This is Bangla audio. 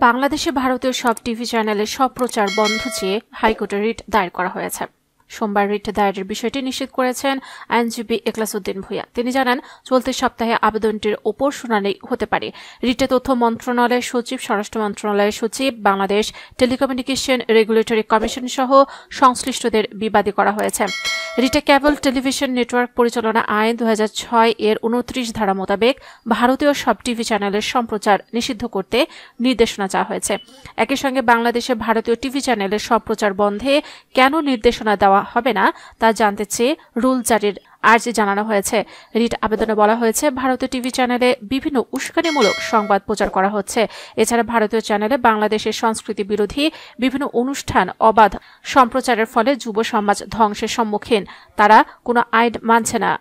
বাংলাদেশে ভারতীয় সব টিভি চ্যানেলের সব প্রচার বন্ধ চেয়ে হাইকোর্টে রিট দায়ের করা হয়েছে। সোমবার রিট দায়েরের বিষয়টি নিশ্চিত করেছেন আইনজীবী এখলাসউদ্দিন ভূঁইয়া। তিনি জানান, চলতি সপ্তাহে আবেদনটির ওপর শুনানি হতে পারে। রিটে তথ্য মন্ত্রণালয়ের সচিব, স্বরাষ্ট্র মন্ত্রণালয়ের সচিব, বাংলাদেশ টেলিকমিউনিকেশন রেগুলেটরি কমিশন সহ সংশ্লিষ্টদের বিবাদী করা হয়েছে। রিটে কেবল টেলিভিশন নেটওয়ার্ক পরিচালনা আইন 2006 এর 29 ধারা মোতাবেক ভারতীয় সব টিভি চ্যানেলের সম্প্রচার নিষিদ্ধ করতে নির্দেশনা চাওয়া হয়েছে। একই সঙ্গে বাংলাদেশে ভারতীয় টিভি চ্যানেলের সম্প্রচার বন্ধে কেন নির্দেশনা দেওয়া হবে না তা জানতে চেয়ে রুল জারির আর্জি জানানো হয়েছে। রিট আবেদনে বলা হয়েছে, ভারতীয় টিভি চ্যানেলে বিভিন্ন উস্কানিমূলক সংবাদ প্রচার করা হচ্ছে। এছাড়া ভারতীয় চ্যানেলে বাংলাদেশের সংস্কৃতি বিরোধী বিভিন্ন অনুষ্ঠান অবাধ সম্প্রচারের ফলে যুব সমাজ ধ্বংসের সম্মুখীন। তারা কোনো আইন মানছে না।